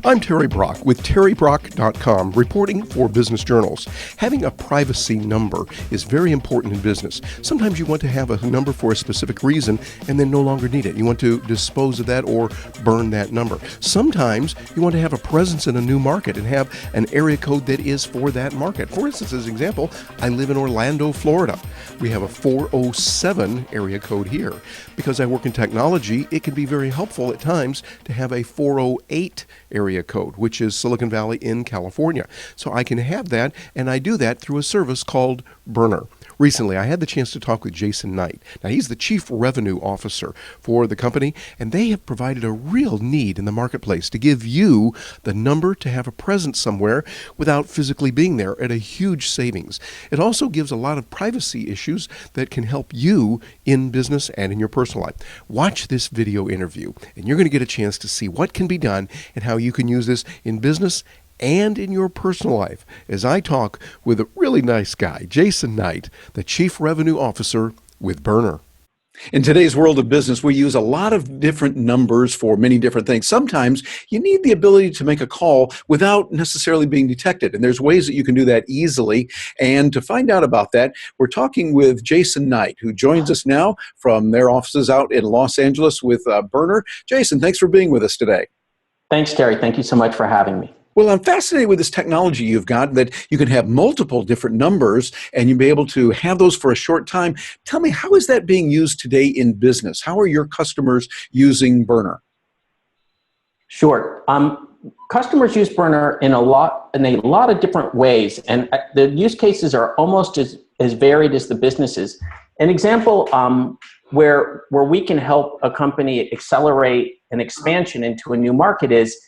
I'm Terry Brock with terrybrock.com, reporting for business journals. Having a privacy number is very important in business. Sometimes you want to have a number for a specific reason and then no longer need it. You want to dispose of that or burn that number. Sometimes you want to have a presence in a new market and have an area code that is for that market. For instance, as an example, I live in Orlando, Florida. We have a 407 area code here. Because I work in technology, it can be very helpful at times to have a 408 area code, which is Silicon Valley in California. So I can have that, and I do that through a service called Burner. Recently, I had the chance to talk with Jason Knight. Now, he's the Chief Revenue Officer for the company, and they have provided a real need in the marketplace to give you the number to have a presence somewhere without physically being there at a huge savings. It also gives a lot of privacy issues that can help you in business and in your personal life. Watch this video interview, and you're going to get a chance to see what can be done and how you can use this in business and in your personal life, as I talk with a really nice guy, Jason Knight, the Chief Revenue Officer with Burner. In today's world of business, we use a lot of different numbers for many different things. Sometimes you need the ability to make a call without necessarily being detected, and there's ways that you can do that easily. And to find out about that, we're talking with Jason Knight, who joins us now from their offices out in Los Angeles with Burner. Jason, thanks for being with us today. Thanks, Terry. Thank you so much for having me. Well, I'm fascinated with this technology you've got that you can have multiple different numbers and you'll be able to have those for a short time. Tell me, how is that being used today in business? How are your customers using Burner? Sure. Customers use Burner in a lot of different ways, and the use cases are almost as varied as the businesses. An example where we can help a company accelerate an expansion into a new market is,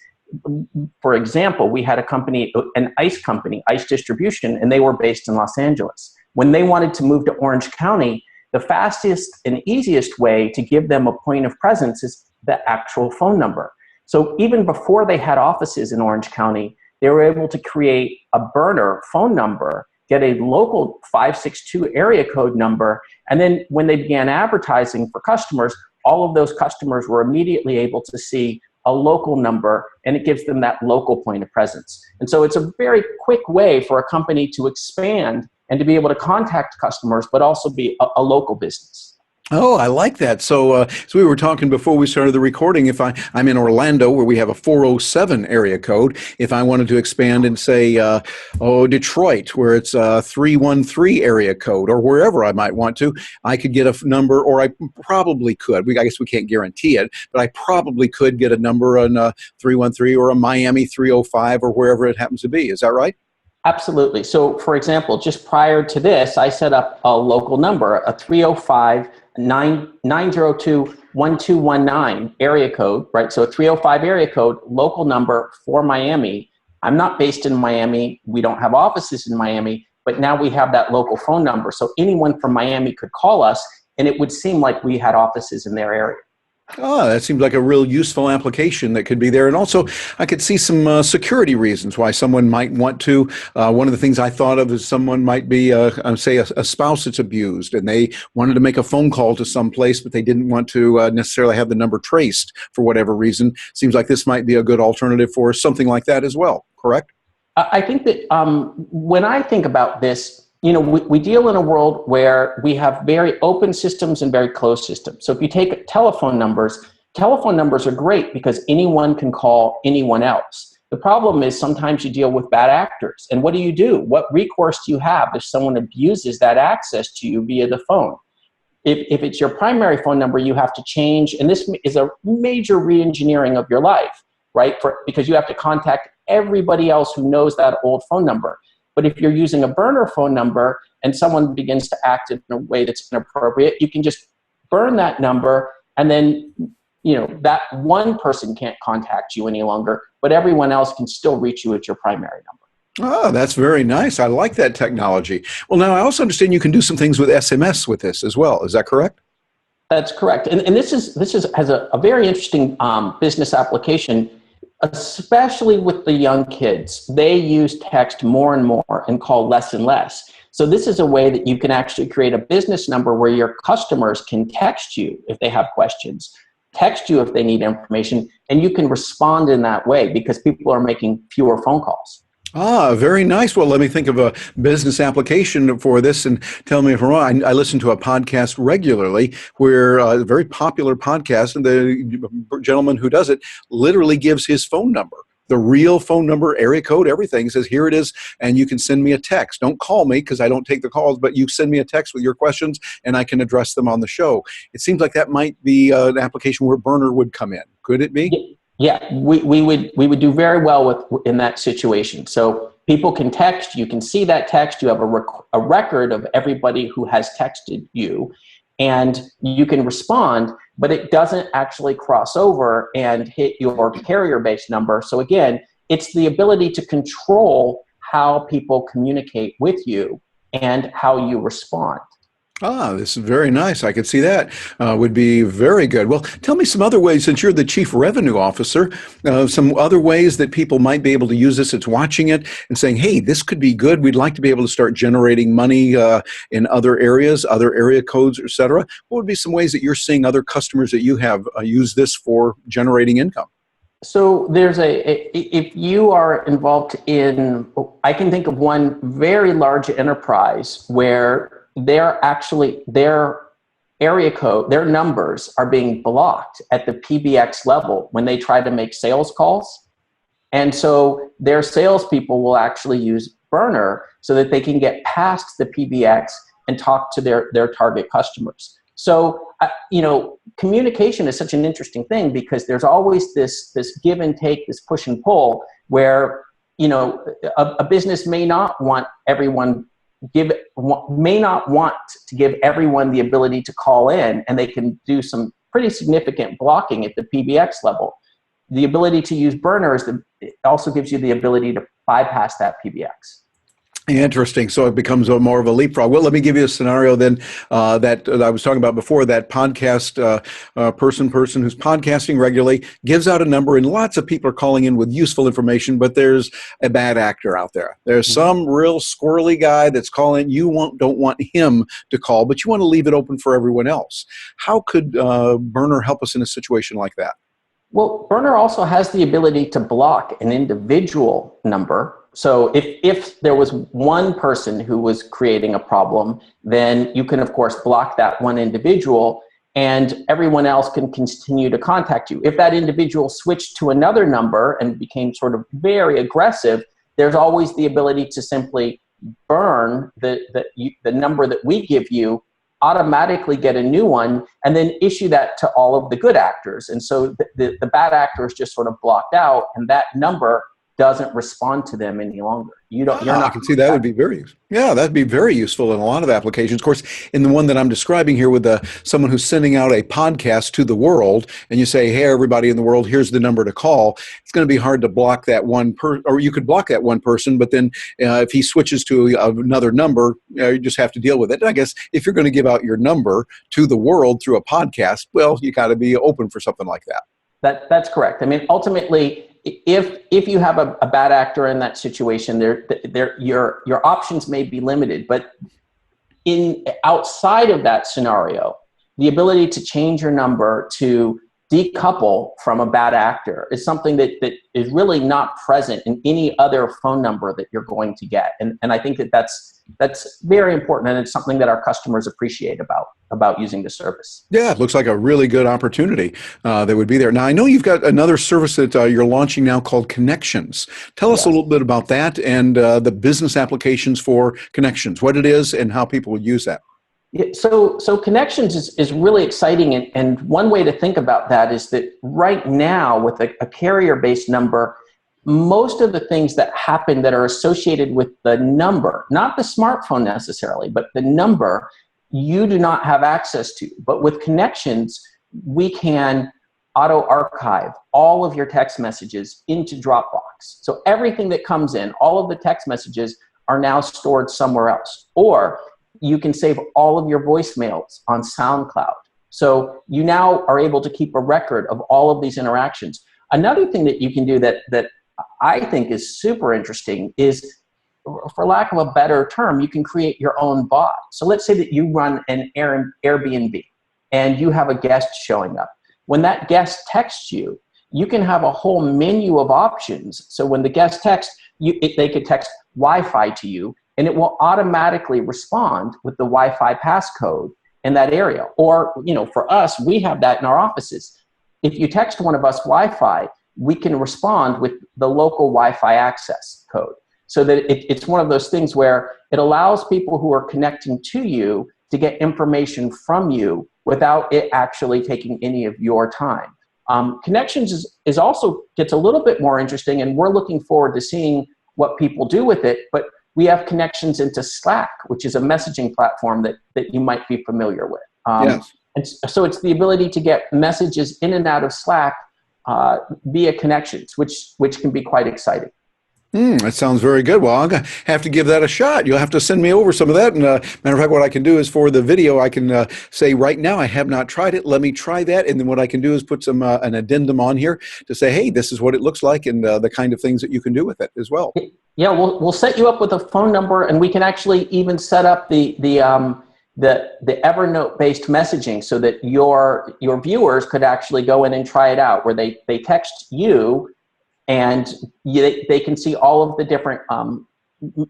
for example, we had a company, an ice company, Ice Distribution, and they were based in Los Angeles. When they wanted to move to Orange County, the fastest and easiest way to give them a point of presence is the actual phone number. So even before they had offices in Orange County, they were able to create a burner phone number, get a local 562 area code number, and then when they began advertising for customers, all of those customers were immediately able to see a local number, and it gives them that local point of presence. And so it's a very quick way for a company to expand and to be able to contact customers, but also be a local business. Oh, I like that. So we were talking before we started the recording. If I'm in Orlando, where we have a 407 area code, if I wanted to expand and say, Detroit, where it's a 313 area code, or wherever I might want to, I could get a number, or I probably could. I guess we can't guarantee it, but I probably could get a number on 313 or a Miami 305 or wherever it happens to be. Is that right? Absolutely. So, for example, just prior to this, I set up a local number, a 305-902-1219 area code, right? So a 305 area code, local number for Miami. I'm not based in Miami. We don't have offices in Miami, but now we have that local phone number. So anyone from Miami could call us, and it would seem like we had offices in their area. Oh, that seems like a real useful application that could be there. And also, I could see some security reasons why someone might want to. One of the things I thought of is someone might be, say, a spouse that's abused, and they wanted to make a phone call to some place, but they didn't want to necessarily have the number traced for whatever reason. Seems like this might be a good alternative for something like that as well, correct? I think that when I think about this, we deal in a world where we have very open systems and very closed systems. So if you take telephone numbers are great because anyone can call anyone else. The problem is sometimes you deal with bad actors. And what do? What recourse do you have if someone abuses that access to you via the phone? If it's your primary phone number, you have to change, and this is a major re-engineering of your life, right? Because you have to contact everybody else who knows that old phone number. But if you're using a burner phone number and someone begins to act in a way that's inappropriate, you can just burn that number, and then that one person can't contact you any longer, but everyone else can still reach you at your primary number. Oh, that's very nice. I like that technology. Well, now I also understand you can do some things with SMS with this as well. Is that correct? That's correct. And this has a very interesting business application, especially with the young kids. They use text more and more and call less and less. So this is a way that you can actually create a business number where your customers can text you if they have questions. text you if they need information, and you can respond in that way because people are making fewer phone calls. Ah, very nice. Well, let me think of a business application for this and tell me if I'm wrong. I listen to a podcast regularly where a very popular podcast, and the gentleman who does it literally gives his phone number. The real phone number, area code, everything. Says, here it is, and you can send me a text. Don't call me because I don't take the calls, but you send me a text with your questions and I can address them on the show. It seems like that might be an application where Burner would come in. Could it be? Yeah, we would do very well in that situation. So people can text, you can see that text, you have a record of everybody who has texted you, and you can respond, but it doesn't actually cross over and hit your carrier-based number. So again, it's the ability to control how people communicate with you and how you respond. Ah, this is very nice. I could see that would be very good. Well, tell me some other ways, since you're the chief revenue officer, some other ways that people might be able to use this. It's watching it and saying, hey, this could be good. We'd like to be able to start generating money in other areas, other area codes, et cetera. What would be some ways that you're seeing other customers that you have use this for generating income? So if you are involved in, I can think of one very large enterprise where their area code, their numbers are being blocked at the PBX level when they try to make sales calls. And so their salespeople will actually use Burner so that they can get past the PBX and talk to their target customers. So, communication is such an interesting thing because there's always this give and take, this push and pull where, a business may not want to give everyone the ability to call in, and they can do some pretty significant blocking at the PBX level. The ability to use burners also gives you the ability to bypass that PBX. Interesting. So it becomes more of a leapfrog. Well, let me give you a scenario then that I was talking about before. That podcast person who's podcasting regularly gives out a number, and lots of people are calling in with useful information, but there's a bad actor out there. There's some real squirrely guy that's calling. You don't want him to call, but you want to leave it open for everyone else. How could Burner help us in a situation like that? Well, Burner also has the ability to block an individual number. So if there was one person who was creating a problem, then you can, of course, block that one individual and everyone else can continue to contact you. If that individual switched to another number and became sort of very aggressive, there's always the ability to simply burn the number that we give you, automatically get a new one, and then issue that to all of the good actors. And so the bad actor is just sort of blocked out, and that number doesn't respond to them any longer. You're not. I can see that would be that'd be very useful in a lot of applications. Of course, in the one that I'm describing here with someone who's sending out a podcast to the world, and you say, hey, everybody in the world, here's the number to call. It's going to be hard to block that one or you could block that one person, but then if he switches to another number, you just have to deal with it. And I guess if you're going to give out your number to the world through a podcast, well, you got to be open for something like that. That's correct. I mean, ultimately, if you have a bad actor in that situation, your options may be limited. But outside of that scenario, the ability to change your number to decouple from a bad actor is something that is really not present in any other phone number that you're going to get. And I think that's very important, and it's something that our customers appreciate about using the service. Yeah, it looks like a really good opportunity that would be there. Now, I know you've got another service that you're launching now called Connections. Tell us a little bit about that and the business applications for Connections, what it is and how people would use that. Yeah, so Connections is really exciting, and one way to think about that is that right now with a carrier-based number, most of the things that happen that are associated with the number, not the smartphone necessarily, but the number, you do not have access to. But with Connections, we can auto-archive all of your text messages into Dropbox. So everything that comes in, all of the text messages are now stored somewhere else. Or you can save all of your voicemails on SoundCloud. So you now are able to keep a record of all of these interactions. Another thing that you can do that I think is super interesting is, for lack of a better term, you can create your own bot. So let's say that you run an Airbnb and you have a guest showing up. when that guest texts you, you can have a whole menu of options. So when the guest texts, they could text Wi-Fi to you, and it will automatically respond with the Wi-Fi passcode in that area. Or, for us, we have that in our offices. If you text one of us Wi-Fi, we can respond with the local Wi-Fi access code. So that it's one of those things where it allows people who are connecting to you to get information from you without it actually taking any of your time. Connections is also gets a little bit more interesting, and we're looking forward to seeing what people do with it. But we have connections into Slack, which is a messaging platform that you might be familiar with. Yes. And so it's the ability to get messages in and out of Slack via connections, which can be quite exciting. That sounds very good. Well, I'm going to have to give that a shot. You'll have to send me over some of that. And matter of fact, what I can do is for the video, I can say right now, I have not tried it. Let me try that. And then what I can do is put some an addendum on here to say, hey, this is what it looks like and the kind of things that you can do with it as well. Yeah, we'll set you up with a phone number, and we can actually even set up the Evernote-based messaging so that your viewers could actually go in and try it out, where they text you, and they can see all of the different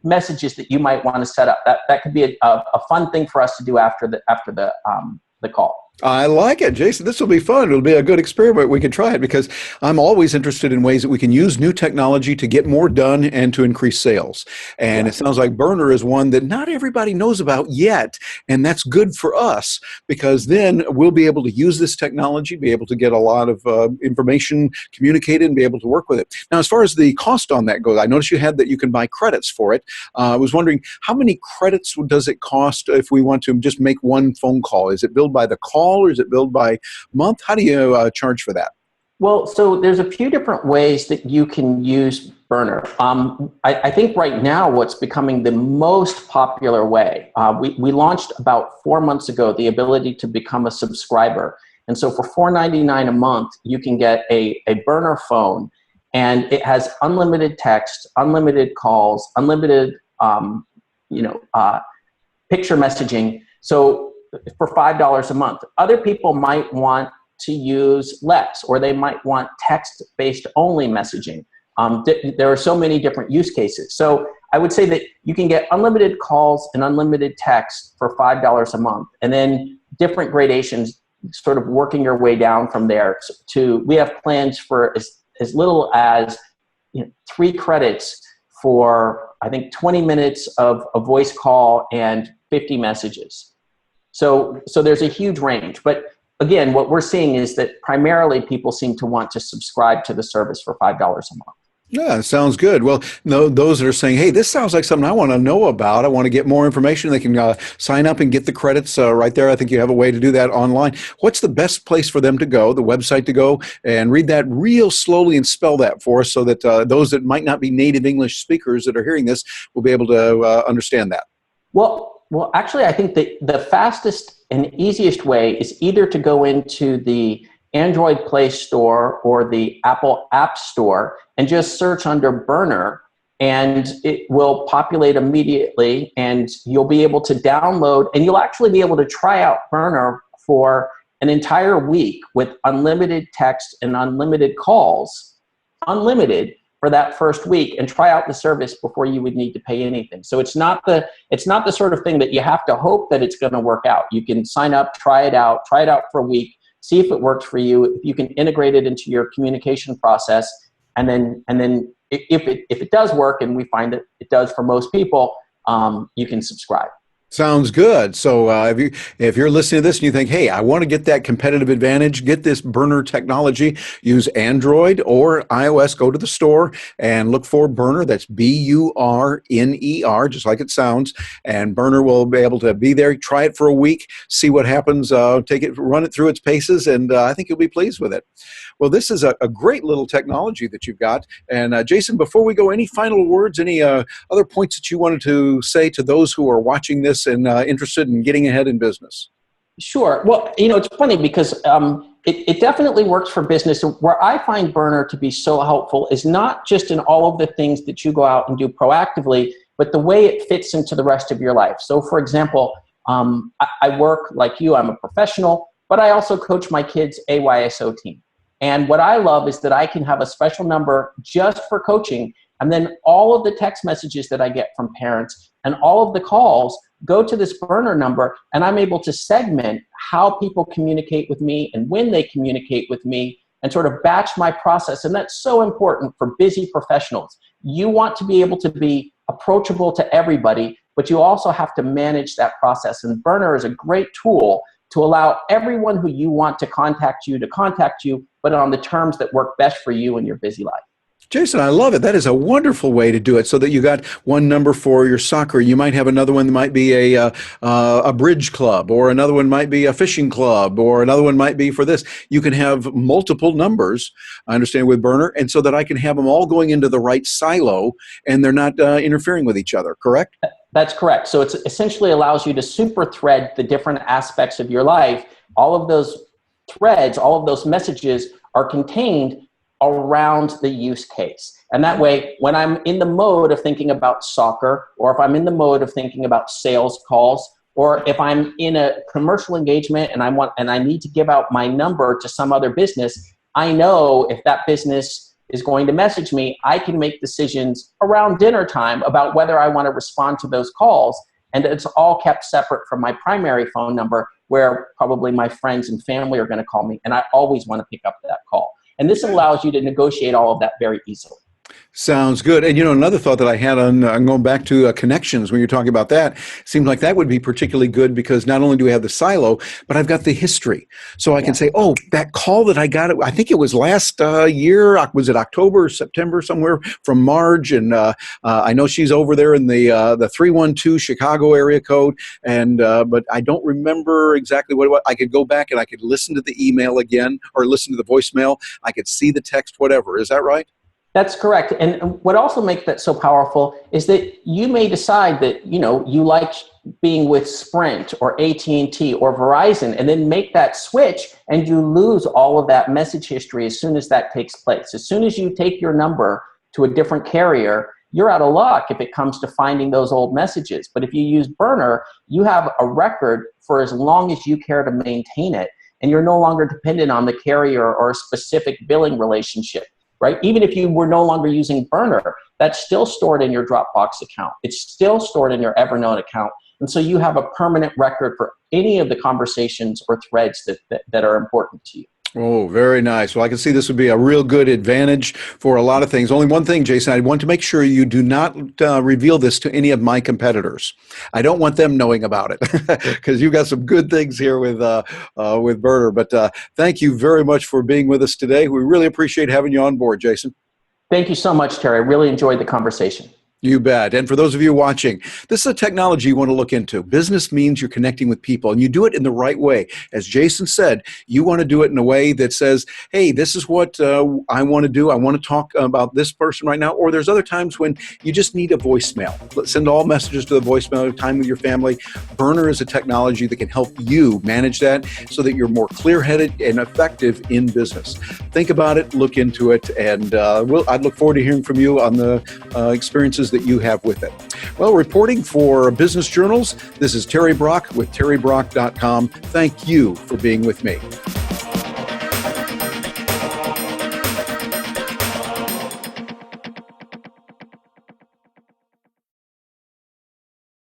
messages that you might want to set up. That could be a fun thing for us to do after the call. I like it, Jason. This will be fun. It'll be a good experiment. We can try it because I'm always interested in ways that we can use new technology to get more done and to increase sales. And it sounds like Burner is one that not everybody knows about yet. And that's good for us because then we'll be able to use this technology, be able to get a lot of information communicated and be able to work with it. Now, as far as the cost on that goes, I noticed you had that you can buy credits for it. I was wondering, how many credits does it cost if we want to just make one phone call? Is it billed by the call, or is it billed by month? How do you charge for that? Well, so there's a few different ways that you can use Burner. I think right now what's becoming the most popular way, we launched about 4 months ago the ability to become a subscriber. And so for $4.99 a month, you can get a Burner phone, and it has unlimited text, unlimited calls, unlimited picture messaging. So for $5 a month. Other people might want to use less, or they might want text-based only messaging. There are so many different use cases. So I would say that you can get unlimited calls and unlimited text for $5 a month, and then different gradations, sort of working your way down from there we have plans for as little as 3 credits for, I think, 20 minutes of a voice call and 50 messages. So there's a huge range. But again, what we're seeing is that primarily people seem to want to subscribe to the service for $5 a month. Yeah, sounds good. Well, those that are saying, hey, this sounds like something I want to know about, I want to get more information, they can sign up and get the credits right there. I think you have a way to do that online. What's the best place for them to go, the website to go, and read that real slowly and spell that for us so that those that might not be native English speakers that are hearing this will be able to understand that? Well, actually, I think the fastest and easiest way is either to go into the Android Play Store or the Apple App Store and just search under Burner, and it will populate immediately, and you'll be able to download, and you'll actually be able to try out Burner for an entire week with unlimited text and unlimited calls, unlimited, for that first week, and try out the service before you would need to pay anything. So it's not the sort of thing that you have to hope that it's going to work out. You can sign up, try it out for a week, see if it works for you. If you can integrate it into your communication process, and then if it does work, and we find that it does for most people, you can subscribe. Sounds good. So if you're listening to this and you think, hey, I want to get that competitive advantage, get this Burner technology, use Android or iOS, go to the store and look for Burner. That's Burner, just like it sounds. And Burner will be able to be there, try it for a week, see what happens, take it, run it through its paces, and I think you'll be pleased with it. Well, this is a great little technology that you've got. And Jason, before we go, any final words, any other points that you wanted to say to those who are watching this and interested in getting ahead in business? Sure. Well, it's funny because it definitely works for business. Where I find Burner to be so helpful is not just in all of the things that you go out and do proactively, but the way it fits into the rest of your life. So, for example, I work like you. I'm a professional. but I also coach my kids' AYSO team. And what I love is that I can have a special number just for coaching, and then all of the text messages that I get from parents and all of the calls go to this burner number, and I'm able to segment how people communicate with me and when they communicate with me and sort of batch my process. And that's so important for busy professionals. You want to be able to be approachable to everybody, but you also have to manage that process. And Burner is a great tool to allow everyone who you want to contact you, but on the terms that work best for you in your busy life. Jason, I love it. That is a wonderful way to do it, so that you got one number for your soccer. You might have another one that might be a bridge club, or another one might be a fishing club, or another one might be for this. You can have multiple numbers, I understand, with Burner, and so that I can have them all going into the right silo, and they're not interfering with each other, correct? That's correct. So it essentially allows you to super thread the different aspects of your life. All of those threads, all of those messages are contained around the use case. And that way, when I'm in the mode of thinking about soccer, or if I'm in the mode of thinking about sales calls, or if I'm in a commercial engagement and I need to give out my number to some other business, I know if that business is going to message me, I can make decisions around dinner time about whether I want to respond to those calls. And it's all kept separate from my primary phone number, where probably my friends and family are going to call me, and I always want to pick up that call. And this allows you to negotiate all of that very easily. Sounds good. And another thought that I had on going back to connections, when you're talking about that, seemed like that would be particularly good, because not only do we have the silo, but I've got the history. So I can say, oh, that call that I got, I think it was last year, was it October or September, somewhere, from Marge, and I know she's over there in the 312 Chicago area code, and but I don't remember exactly what it was. I could go back and I could listen to the email again, or listen to the voicemail. I could see the text, whatever. Is that right? That's correct. And what also makes that so powerful is that you may decide that, you like being with Sprint or AT&T or Verizon, and then make that switch, and you lose all of that message history as soon as that takes place. As soon as you take your number to a different carrier, you're out of luck if it comes to finding those old messages. But if you use Burner, you have a record for as long as you care to maintain it, and you're no longer dependent on the carrier or a specific billing relationship. Right? Even if you were no longer using Burner, that's still stored in your Dropbox account. It's still stored in your Evernote account. And so you have a permanent record for any of the conversations or threads that are important to you. Oh, very nice. Well, I can see this would be a real good advantage for a lot of things. Only one thing, Jason, I want to make sure you do not reveal this to any of my competitors. I don't want them knowing about it, because you've got some good things here with Burner. But thank you very much for being with us today. We really appreciate having you on board, Jason. Thank you so much, Terry. I really enjoyed the conversation. You bet. And for those of you watching, this is a technology you want to look into. Business means you're connecting with people, and you do it in the right way. As Jason said, you want to do it in a way that says, hey, this is what I want to do. I want to talk about this person right now. Or there's other times when you just need a voicemail. Send all messages to the voicemail, time with your family. Burner is a technology that can help you manage that so that you're more clear-headed and effective in business. Think about it, look into it, and I'd look forward to hearing from you on the experiences that you have with it. Well, reporting for Business Journals, this is Terry Brock with terrybrock.com. Thank you for being with me.